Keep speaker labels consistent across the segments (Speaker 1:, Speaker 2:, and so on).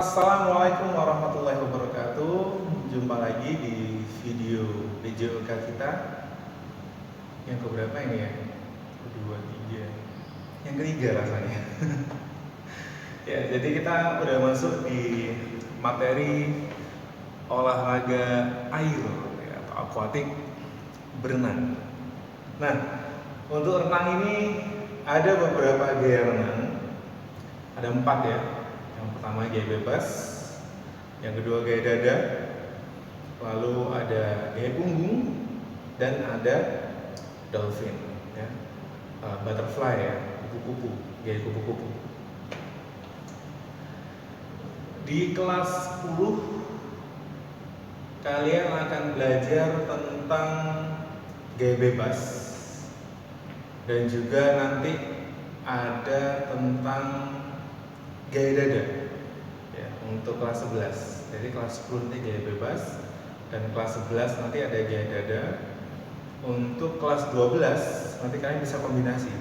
Speaker 1: Assalamualaikum warahmatullahi wabarakatuh. Jumpa lagi di video BJOK kita yang keberapa ini ya? Kedua, tiga. Yang ketiga rasanya. Ya, jadi kita udah masuk di materi olahraga air ya, atau aquatic berenang. Nah, untuk renang ini ada beberapa gaya renang. Ada 4 ya. Yang pertama gaya bebas, yang kedua gaya dada, lalu ada gaya punggung, dan ada dolphin ya. Butterfly ya, kupu-kupu, gaya kupu-kupu. Di kelas 10 kalian akan belajar tentang gaya bebas, dan juga nanti ada tentang gaya dada ya, untuk kelas 11. Jadi kelas 10 nanti gaya bebas, dan kelas 11 nanti ada gaya dada. Untuk kelas 12 nanti kalian bisa kombinasi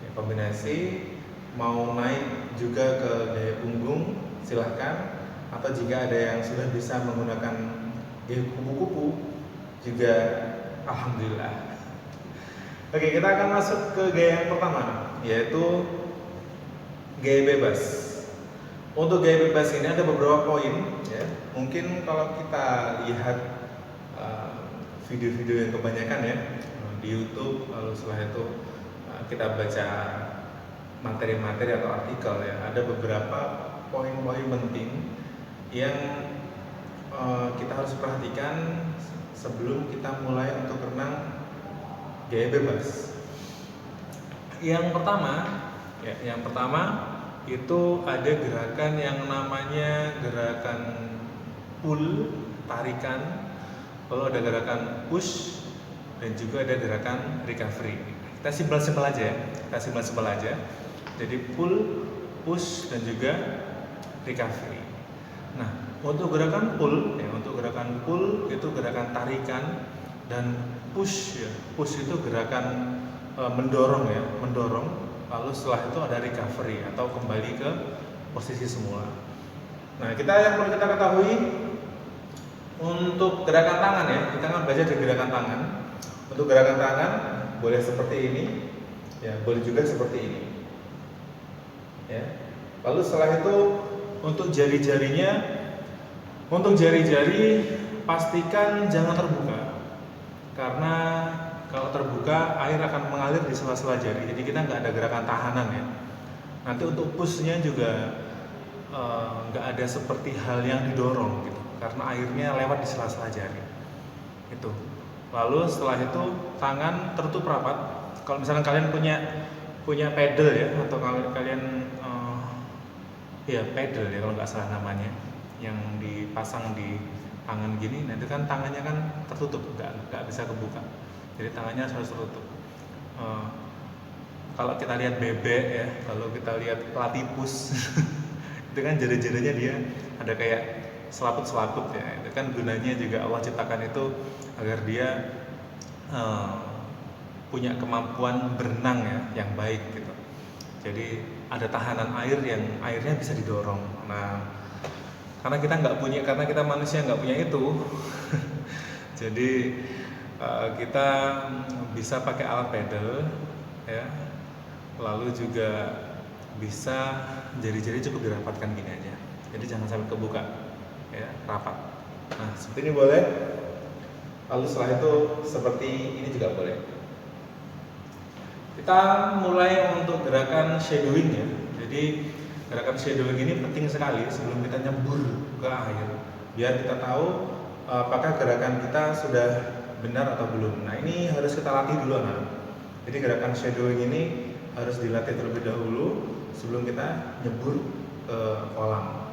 Speaker 1: ya, kombinasi mau naik juga ke gaya punggung silahkan, atau jika ada yang sudah bisa menggunakan gaya kupu-kupu juga alhamdulillah. Oke, kita akan masuk ke gaya yang pertama, yaitu gaya bebas. Untuk gaya bebas ini ada beberapa poin ya. Mungkin kalau kita lihat video-video yang kebanyakan ya di YouTube, lalu setelah itu kita baca materi-materi atau artikel ya, ada beberapa poin-poin penting yang kita harus perhatikan sebelum kita mulai untuk renang gaya bebas. Yang pertama itu ada gerakan yang namanya gerakan pull, tarikan, lalu ada gerakan push, dan juga ada gerakan recovery. Kita simpel-simpel aja ya, Jadi pull, push, dan juga recovery. Nah, untuk gerakan pull itu gerakan tarikan, dan push ya. Push itu gerakan mendorong. Lalu setelah itu ada recovery atau kembali ke posisi semula. Nah, yang perlu kita ketahui untuk gerakan tangan ya, kita akan belajar di gerakan tangan. Untuk gerakan tangan boleh seperti ini, ya, boleh juga seperti ini. Ya. Lalu setelah itu untuk jari-jari pastikan jangan terbuka, karena kalau terbuka air akan mengalir di sela-sela jari, jadi kita nggak ada gerakan tahanan ya. Nanti untuk pushnya juga nggak ada seperti hal yang didorong gitu, karena airnya lewat di sela-sela jari itu. Lalu setelah itu tangan tertutup rapat. Kalau misalkan kalian punya pedal ya, atau kalian pedal ya kalau nggak salah namanya, yang dipasang di tangan gini, nanti kan tangannya kan tertutup, nggak bisa kebuka, jadi tangannya harus tertutup. Kalau kita lihat bebek ya, kalau kita lihat platypus itu kan jari-jarinya dia ada kayak selaput-selaput ya, itu kan gunanya juga Allah ciptakan itu agar dia punya kemampuan berenang ya yang baik gitu. Jadi ada tahanan air yang airnya bisa didorong. Nah, karena kita manusia nggak punya itu jadi kita bisa pakai alat pedal ya, lalu juga bisa jari-jari cukup dirapatkan gini aja, jadi jangan sampai kebuka ya, rapat. Nah, seperti ini boleh. Lalu setelah itu seperti ini juga boleh. Kita mulai untuk gerakan shadowing ya. Jadi gerakan shadowing ini penting sekali sebelum kita nyembur ke air, biar kita tahu apakah gerakan kita sudah benar atau belum. Nah, ini harus kita latih dulu anak. Jadi gerakan shadowing ini harus dilatih terlebih dahulu sebelum kita nyebur ke kolam,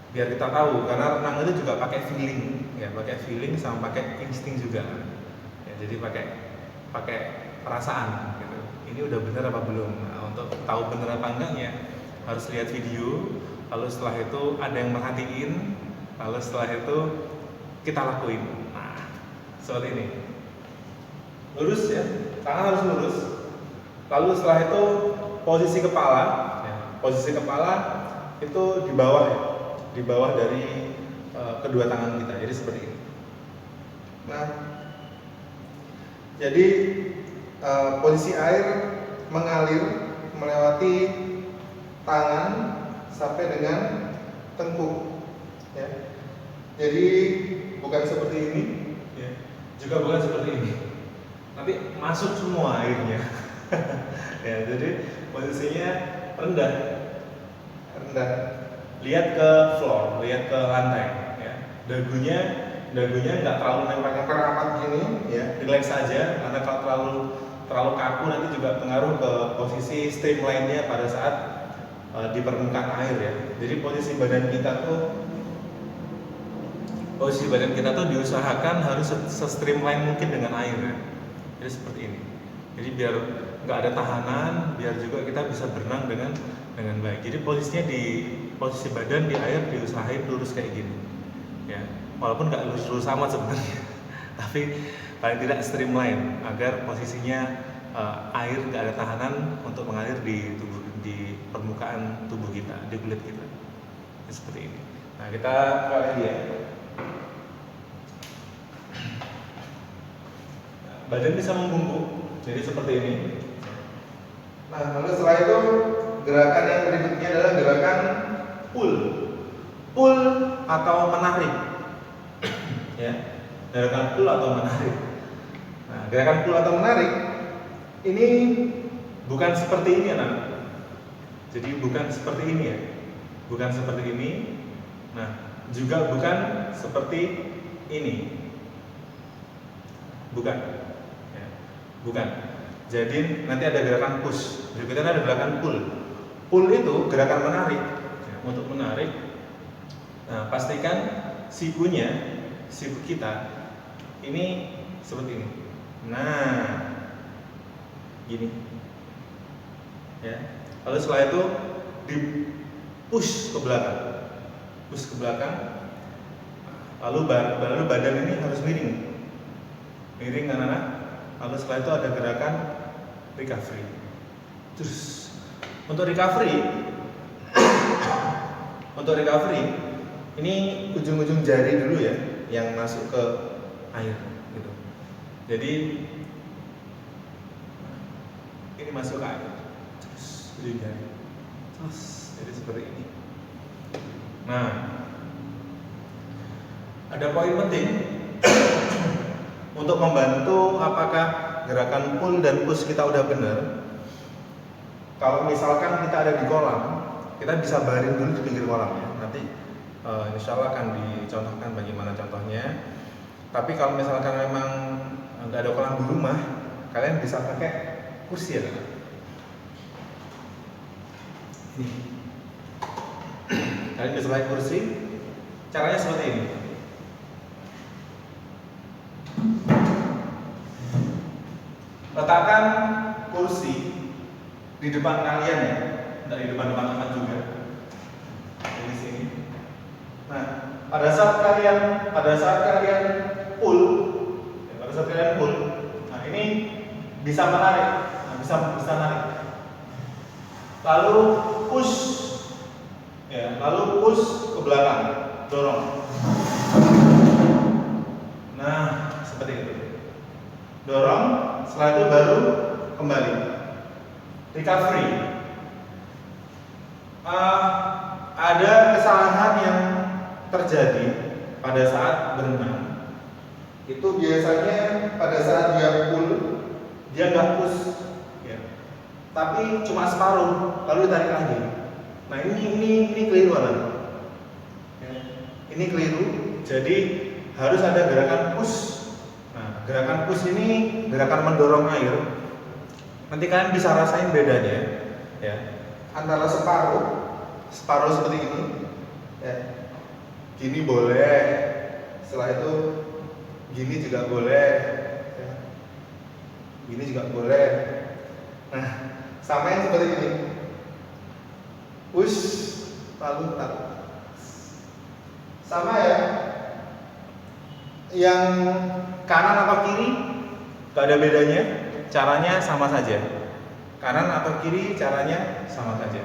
Speaker 1: biar kita tahu, karena renang itu juga pakai feeling ya, sama pakai insting juga ya, jadi pakai perasaan gitu. Ini udah benar apa belum? Nah, untuk tahu benar apa enggaknya harus lihat video, lalu setelah itu ada yang merhatiin, lalu setelah itu kita lakuin. Nah, seperti ini, lurus ya, tangan harus lurus. Lalu setelah itu posisi kepala itu di bawah ya, di bawah dari kedua tangan kita. Jadi seperti ini. Nah, jadi posisi air mengalir melewati tangan sampai dengan tengkuk, ya. Jadi bukan seperti ini, ya. Juga bukan seperti ini. Nanti masuk semua airnya. Ya, jadi posisinya rendah. Lihat ke floor, lihat ke lantai, ya. Dagunya nggak terlalu nempel-nempel amat gini, ya. Relax saja, karena kalau terlalu kaku nanti juga pengaruh ke posisi streamline-nya pada saat di permukaan air, ya. Jadi posisi badan kita tuh diusahakan harus se-streamline mungkin dengan air, ya. Jadi seperti ini. Jadi biar nggak ada tahanan, biar juga kita bisa berenang dengan baik. Jadi posisinya posisi badan di air diusahain lurus kayak gini, ya. Walaupun nggak lurus amat sebenarnya, tapi paling tidak streamline agar posisinya air nggak ada tahanan untuk mengalir di permukaan tubuh kita, di kulit kita. Jadi seperti ini. Nah, kita mulai dia. Badan bisa membungkuk, jadi seperti ini. Nah, lalu setelah itu gerakan yang berikutnya adalah gerakan pull atau menarik. Ya, gerakan pull atau menarik. Nah, gerakan pull atau menarik ini bukan seperti ini, anak. Jadi bukan seperti ini, ya. Bukan seperti ini. Nah, juga bukan seperti ini. Bukan. Ya, bukan. Jadi nanti ada gerakan push. Berikutnya ada gerakan pull. Pull itu gerakan menarik. Ya, untuk menarik, nah, pastikan siku kita ini seperti ini. Nah, gini, ya. Lalu setelah itu di push ke belakang, lalu badan ini harus miring anak-anak. Lalu setelah itu ada gerakan recovery. Terus untuk recovery ini ujung-ujung jari dulu, ya, yang masuk ke air, gitu. Jadi ini masuk ke air, terus ujung jari, terus jadi seperti ini. Nah, ada poin penting untuk membantu apakah gerakan pull dan push kita udah benar. Kalau misalkan kita ada di kolam, kita bisa baring dulu di pinggir kolam, ya. Nanti insya Allah akan dicontohkan bagaimana contohnya. Tapi kalau misalkan memang nggak ada kolam di rumah, kalian bisa pakai kursi, ya. Ini. Kalian bisa pakai kursi. Caranya seperti ini. Letakkan kursi di depan kalian, ya, tidak di depan teman-teman juga. Di sini. Nah, pada saat kalian pull, nah ini bisa menarik, bisa narik. Lalu push, ya, lalu push ke belakang, dorong. Nah, seperti itu. Dorong, setelah itu baru kembali. Recovery. Ada kesalahan yang terjadi pada saat berenang. Itu biasanya pada saat dia pull, dia nggak push, ya. Tapi cuma separuh, lalu ditarik lagi. Nah, ini keliru, anak. Ya. Ini keliru. Jadi harus ada gerakan push. Nah, gerakan push ini gerakan mendorong air. Nanti kalian bisa rasain bedanya, ya, antara separuh seperti ini, ya. Gini boleh, setelah itu gini juga boleh, ya. Gini juga boleh. Nah, sama yang seperti ini, push lalu tarik, sama, ya. Yang kanan atau kiri gak ada bedanya, caranya sama saja. Kanan atau kiri caranya sama saja.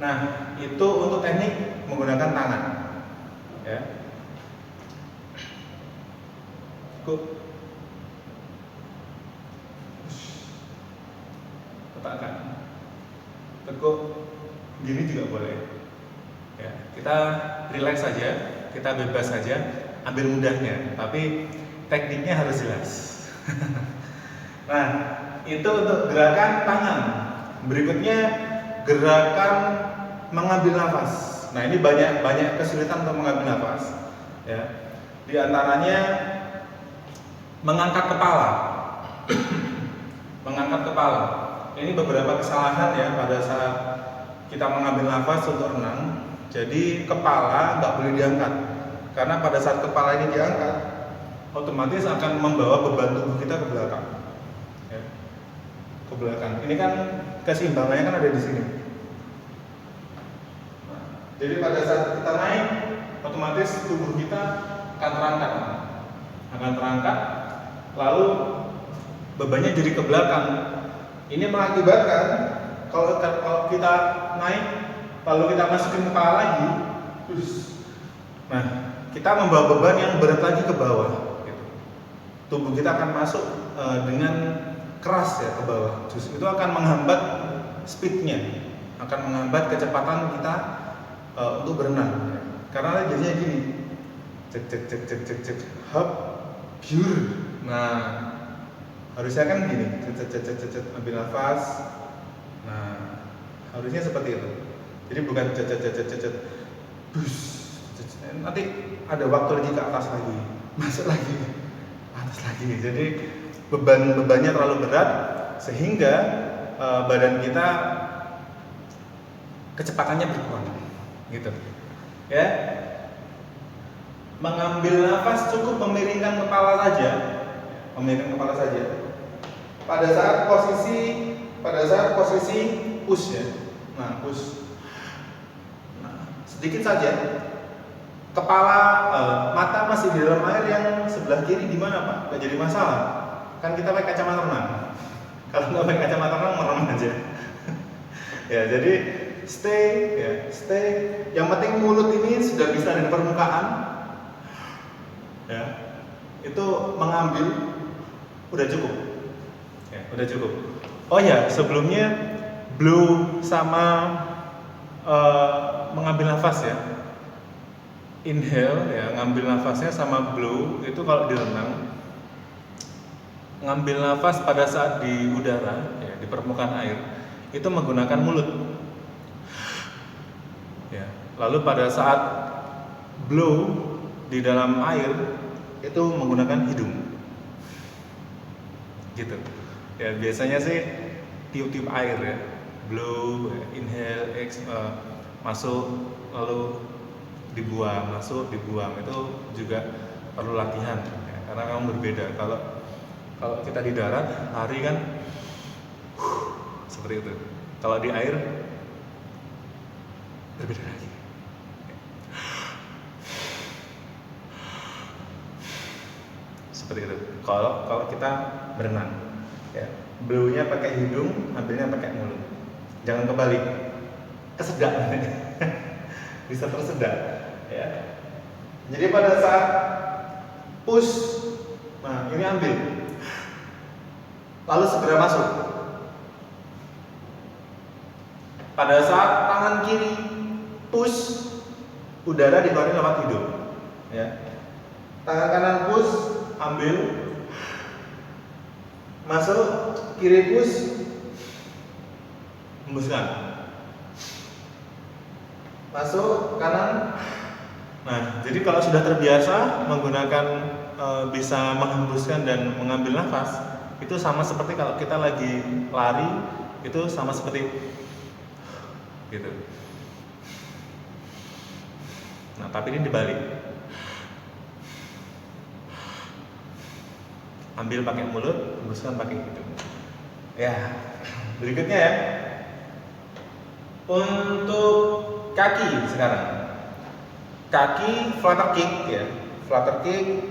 Speaker 1: Nah, itu untuk teknik menggunakan tangan. Ya. Cukup. Tekan. Tekuk. Gini juga boleh. Ya, kita relax saja, kita bebas saja, ambil mudahnya, tapi tekniknya harus jelas. Nah, itu untuk gerakan tangan. Berikutnya gerakan mengambil nafas. Nah, ini banyak kesulitan untuk mengambil nafas. Ya, di antaranya mengangkat kepala. Mengangkat kepala. Ini beberapa kesalahan ya pada saat kita mengambil nafas untuk renang. Jadi kepala nggak boleh diangkat, karena pada saat kepala ini diangkat, otomatis akan membawa beban tubuh kita ke belakang. Ya, ke belakang. Ini kan keseimbangannya kan ada di sini. Nah, jadi pada saat kita naik, otomatis tubuh kita akan terangkat, lalu bebannya jadi ke belakang. Ini mengakibatkan kalau kita naik lalu kita masukin kepala lagi, nah kita membawa beban yang berat lagi ke bawah. Gitu. Tubuh kita akan masuk dengan keras ya ke bawah. Justru itu akan menghambat speednya, akan menghambat kecepatan kita untuk berenang. Karena jadinya gini, cek, hop, pure. Nah, harusnya kan gini, ambil nafas. Nah, harusnya seperti itu. Jadi bukan bus. Nanti ada waktu lagi ke atas lagi, masuk lagi, atas lagi. Jadi bebannya terlalu berat sehingga badan kita kecepatannya berkurang, gitu. Ya, mengambil nafas cukup memiringkan kepala saja, Pada saat posisi push ya, nah push. Sedikit saja, kepala, mata masih di dalam air yang sebelah kiri di mana Pak? Gak jadi masalah, kan kita pakai kacamata renang. Kalau nggak pakai kacamata renang, merem aja. Ya, jadi stay. Yang penting mulut ini sudah bisa ada di permukaan. Ya, itu mengambil udah cukup. Ya, udah cukup. Oh ya, sebelumnya blow sama mengambil nafas ya. Inhale ya, ngambil nafasnya sama blow itu kalau di renang, ngambil nafas pada saat di udara ya, di permukaan air itu menggunakan mulut. Ya, lalu pada saat blow di dalam air itu menggunakan hidung. Gitu. Ya, biasanya sih tiup-tiup air ya. Blow, inhale, masuk lalu dibuang, masuk dibuang, itu juga perlu latihan ya, karena kamu berbeda. Kalau kita di darat lari kan seperti itu. Kalau di air berbeda lagi. Seperti itu. Kalau kita berenang ya, blow-nya pakai hidung, ambilnya pakai mulut. Jangan kebalik. Kesedak. Bisa tersedak ya. Jadi pada saat push, nah ini ambil, lalu segera masuk. Pada saat tangan kiri push, udara dikeluarin lewat hidung ya. Tangan kanan push, ambil, masuk, kiri push, hembuskan. Masuk kanan. Nah, jadi kalau sudah terbiasa menggunakan bisa menghembuskan dan mengambil nafas, itu sama seperti kalau kita lagi lari, itu sama seperti gitu. Nah, tapi ini dibalik. Ambil pakai mulut, hembuskan pakai hidung. Ya, berikutnya ya. Untuk kaki sekarang. Kaki flutter kick ya. Flutter kick,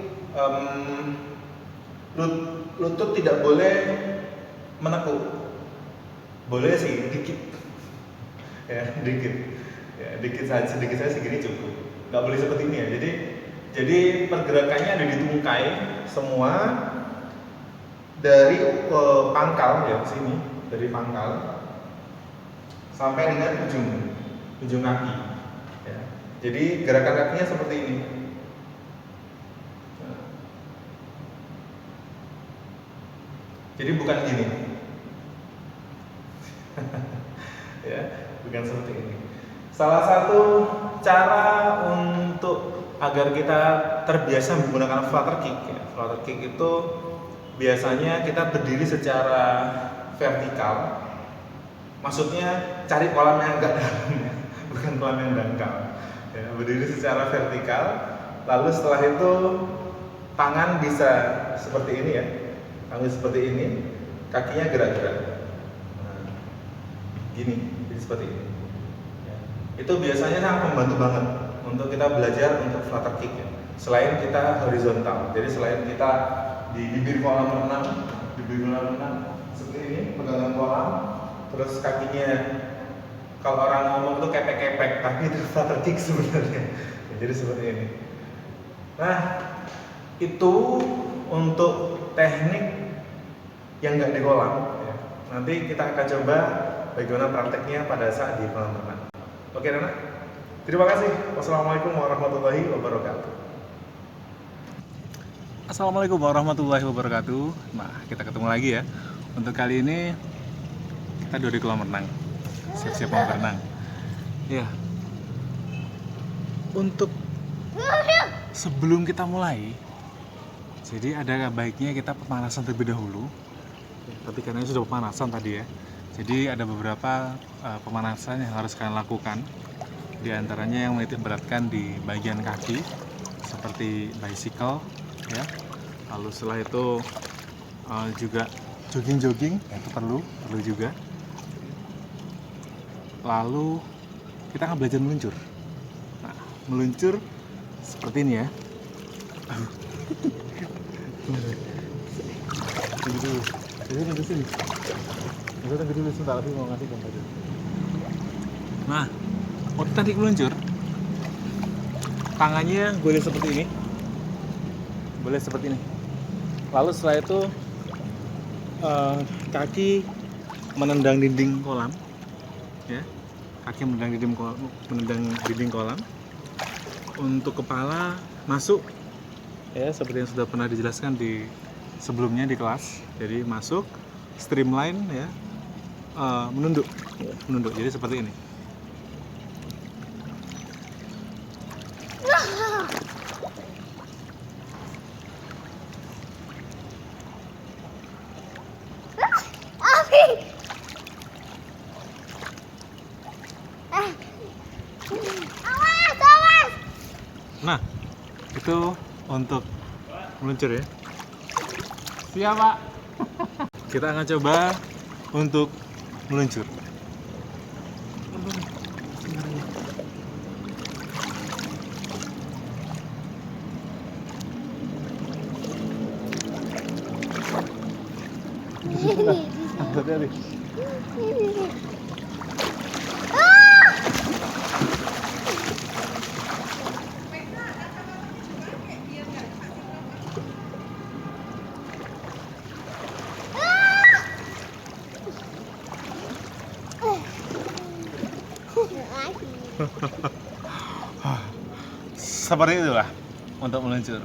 Speaker 1: lutut tidak boleh menekuk. Boleh sih dikit. ya dikit, ya sedikit saja segini cukup, nggak boleh seperti ini ya. Jadi pergerakannya ada di tungkai semua dari pangkal ya sini, dari pangkal sampai dengan ujung kaki. Ya. Jadi gerakan kakinya seperti ini. Jadi bukan gini, ya, bukan seperti ini. Salah satu cara untuk agar kita terbiasa menggunakan flutter kick, ya. Flutter kick itu biasanya kita berdiri secara vertikal. Maksudnya cari kolam yang agak dalam, ya. Bukan kolam yang dangkal. Ya, berdiri secara vertikal, lalu setelah itu tangan bisa seperti ini ya. Tangan seperti ini, kakinya gerak-gerak. Nah, gini, jadi seperti ini. Ya. Itu biasanya sangat membantu banget untuk kita belajar untuk flutter kick ya. Selain kita horizontal, jadi selain kita di bibir kolam renang, seperti ini, pegangan kolam, terus kakinya kalau orang ngomong itu kepek-kepek, tapi itu flutter kick sebenarnya. Ya, jadi seperti ini. Nah, itu untuk teknik yang nggak di kolam. Ya. Nanti kita akan coba bagaimana prakteknya pada saat di kolam renang. Oke, Nana? Terima kasih. Wassalamualaikum warahmatullahi wabarakatuh.
Speaker 2: Assalamualaikum warahmatullahi wabarakatuh. Nah, kita ketemu lagi ya. Untuk kali ini kita udah di kolam renang. Siap-siap mau berenang. Ya. Untuk sebelum kita mulai, jadi ada baiknya kita pemanasan terlebih dahulu. Tapi karena sudah pemanasan tadi ya, jadi ada beberapa pemanasan yang harus kalian lakukan. Di antaranya yang menitik beratkan di bagian kaki, seperti bicycle, ya. Lalu setelah itu juga jogging, itu perlu juga. Lalu kita akan belajar meluncur. Nah, meluncur seperti ini ya. Tunggu sini. Tunggu dulu sebentar, tapi mau ngasih gambar dulu. Nah, waktu tadi meluncur, tangannya boleh seperti ini. Lalu setelah itu kaki menendang dinding kolam, ya. Kaki menendang dinding kolam. Untuk kepala masuk, ya, seperti yang sudah pernah dijelaskan di sebelumnya di kelas. Jadi masuk, streamline ya, menunduk. Jadi seperti ini. Nah, itu untuk meluncur ya. Siap, Pak. Kita akan coba untuk meluncur. Hati-hati. Seperti itulah untuk meluncur.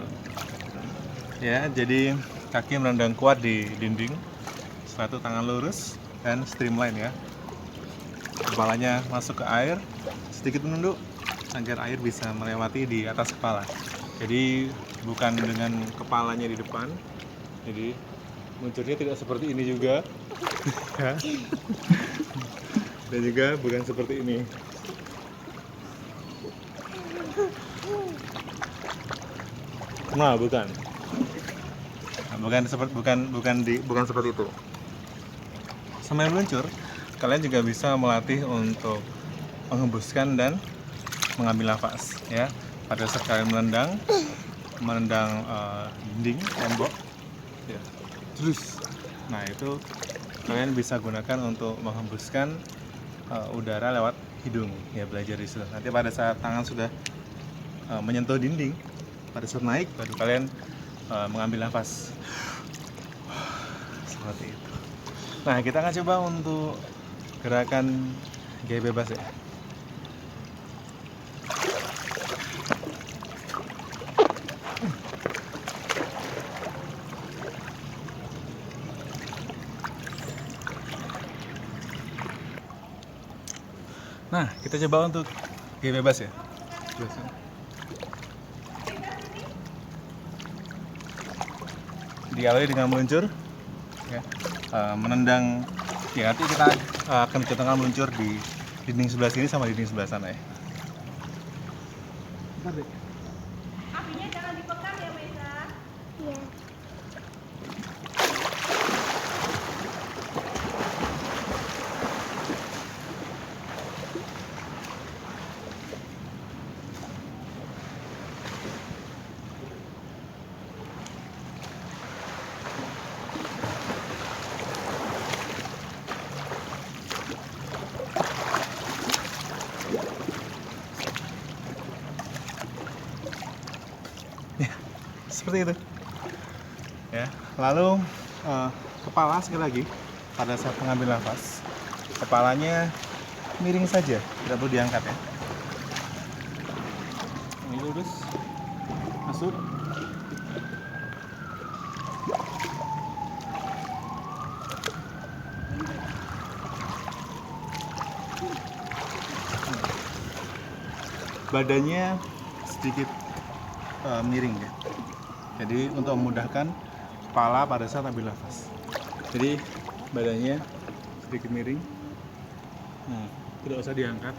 Speaker 2: Ya, jadi kaki menendang kuat di dinding. Setelah itu tangan lurus dan streamline ya. Kepalanya masuk ke air, sedikit menunduk agar air bisa melewati di atas kepala. Jadi bukan dengan kepalanya di depan. Jadi meluncurnya tidak seperti ini juga. Dan juga bukan seperti ini. Nah, bukan seperti itu. Sambil meluncur, kalian juga bisa melatih untuk menghembuskan dan mengambil nafas, ya. Pada saat kalian menendang dinding, tembok, ya. Terus, nah itu kalian bisa gunakan untuk menghembuskan udara lewat
Speaker 1: hidung ya, belajar di situ. Nanti pada saat tangan sudah menyentuh dinding, pada saat naik baru kalian mengambil nafas seperti itu. Nah, kita akan coba untuk gerakan gaya bebas ya. Nah, kita coba untuk gaya bebas ya. Diawali dengan meluncur, ya, menendang. Ya, nanti kita akan kencangkan meluncur di dinding sebelah sini sama dinding sebelah sana ya.
Speaker 3: Kakinya jangan dipegang ya, Mesa. Iya.
Speaker 1: Seperti itu ya. Lalu kepala sekali lagi pada saat mengambil nafas, kepalanya miring saja, tidak perlu diangkat ya. Ini lurus, masuk. Badannya sedikit miring ya. Jadi untuk memudahkan kepala pada saat ambil nafas. Jadi badannya sedikit miring. Nah, tidak usah diangkat.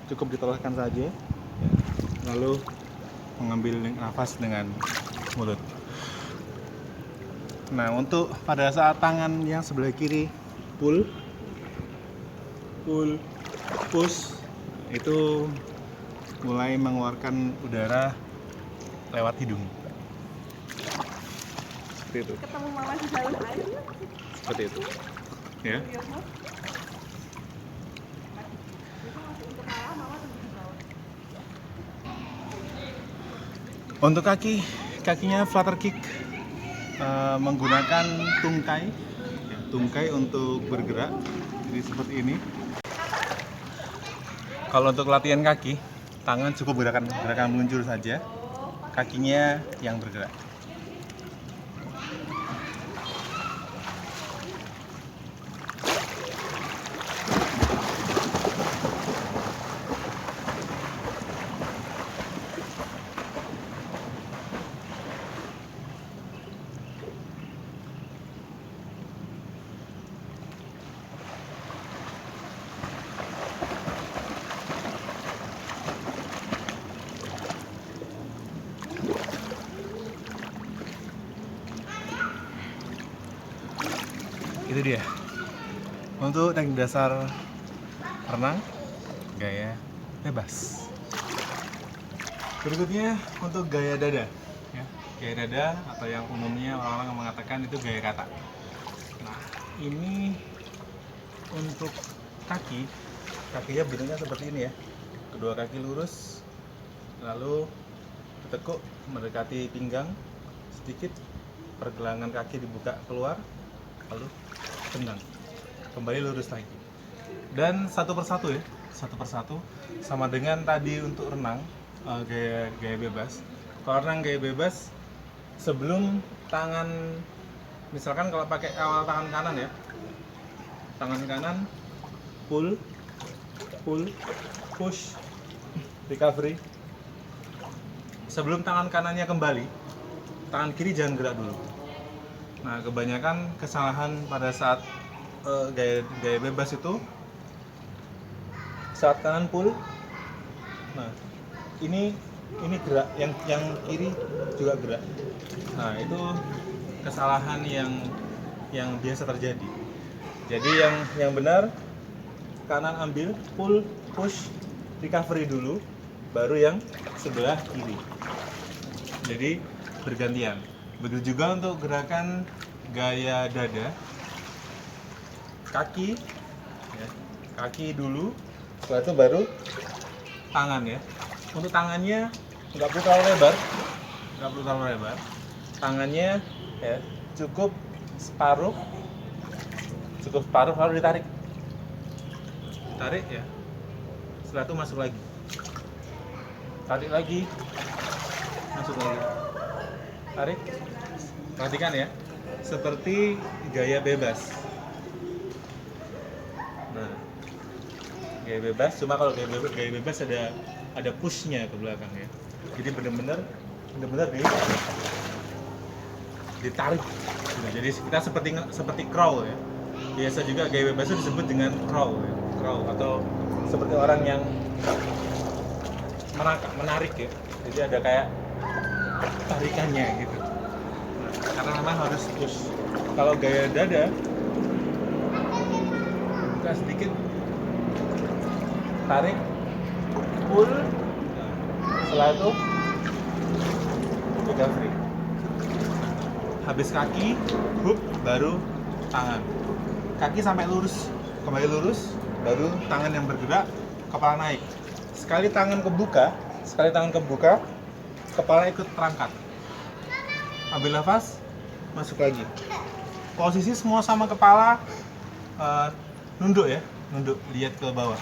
Speaker 1: Cukup ditolakkan saja. Ya. Lalu mengambil nafas dengan mulut. Nah, untuk pada saat tangan yang sebelah kiri pull, push, itu mulai mengeluarkan udara lewat hidung. Seperti itu.
Speaker 3: Ketemu mama di dalam air ya?
Speaker 1: Seperti itu. Ya.
Speaker 3: Iya, Mas. Itu masih untuk arah mama tunggu di bawah.
Speaker 1: Untuk kakinya flutter kick, menggunakan tungkai, ya, tungkai untuk bergerak. Jadi seperti ini. Kalau untuk latihan kaki, tangan cukup gerakan meluncur saja, kakinya yang bergerak. Itu dia untuk teknik dasar renang gaya bebas. Berikutnya untuk gaya dada ya. Gaya dada atau yang umumnya orang-orang mengatakan itu gaya kata. Nah, ini untuk kakinya bentuknya seperti ini ya. Kedua kaki lurus, lalu ditekuk mendekati pinggang sedikit, pergelangan kaki dibuka keluar, lalu tendang, kembali lurus lagi, dan satu persatu ya, satu persatu sama dengan tadi untuk renang gaya bebas. Kalau renang gaya bebas, sebelum tangan, misalkan kalau pakai awal tangan kanan ya, tangan kanan pull, push, recovery. Sebelum tangan kanannya kembali, tangan kiri jangan gerak dulu. Nah, kebanyakan kesalahan pada saat gaya bebas itu saat kanan pull. Nah, ini gerak, yang kiri juga gerak. Nah, itu kesalahan yang biasa terjadi. Jadi yang benar, kanan ambil, pull, push, recovery dulu, baru yang sebelah kiri. Jadi bergantian. Begitu juga untuk gerakan gaya dada, kaki dulu, Setelah itu baru tangan ya. Untuk tangannya nggak perlu terlalu lebar, tangannya ya cukup separuh lalu ditarik ya. Setelah itu masuk lagi, tarik lagi, masuk lagi, tarik. Perhatikan ya, seperti gaya bebas. Nah, gaya bebas, cuma kalau gaya bebas ada pushnya ke belakang ya. Jadi benar-benar ditarik. Gitu. Jadi kita seperti crawl ya. Biasa juga gaya bebas itu disebut dengan crawl ya. Crawl atau seperti orang yang menarik ya. Jadi ada kayak tarikannya gitu. Karena memang harus push. Kalau gaya dada buka sedikit, tarik, pull, setelah itu pegang free. Habis kaki, hook, baru tangan. Kaki sampai lurus, kembali lurus, baru tangan yang bergerak, kepala naik. Sekali tangan kebuka, kepala ikut terangkat. Ambil nafas, masuk lagi. Posisi semua sama kepala, nunduk ya, lihat ke bawah.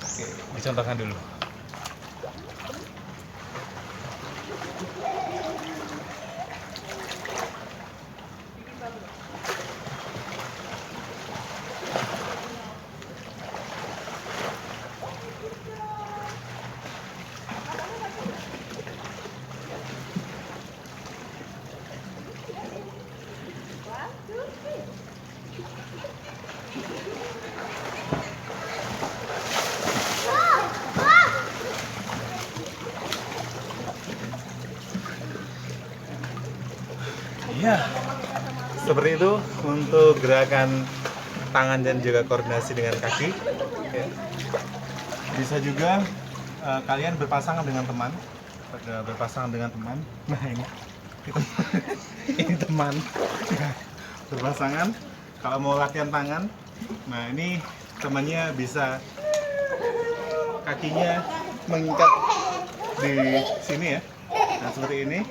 Speaker 1: Oke, dicontohkan dulu. Ya, seperti itu untuk gerakan tangan dan juga koordinasi dengan kaki. Ya. Bisa juga kalian berpasangan dengan teman. Nah ini ini teman berpasangan. Kalau mau latihan tangan, nah ini temannya bisa kakinya mengikat di sini ya. Nah seperti ini.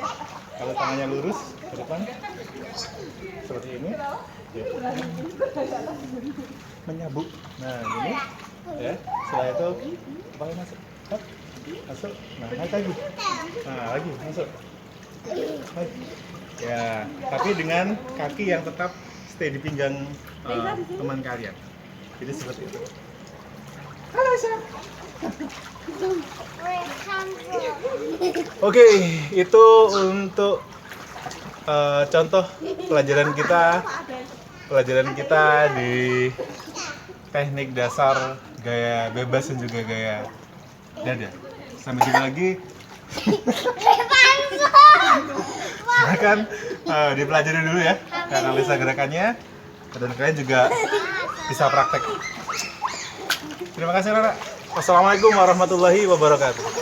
Speaker 1: Kalau tangannya lurus ke depan, seperti ini, ya. Menyabuk. Nah ini, ya. Setelah itu, kepala masuk, masuk. Nah naik lagi, lagi masuk. Naik. Ya, tapi dengan kaki yang tetap stay di pinggang teman kalian. Jadi seperti itu. Halo Syah. Oke, itu untuk contoh pelajaran kita di teknik dasar gaya bebas dan juga gaya dada. Sampai jumpa lagi. Silakan dipelajari dulu ya, analisa gerakannya, dan kalian juga bisa praktek. Terima kasih Rara. Wassalamualaikum warahmatullahi wabarakatuh.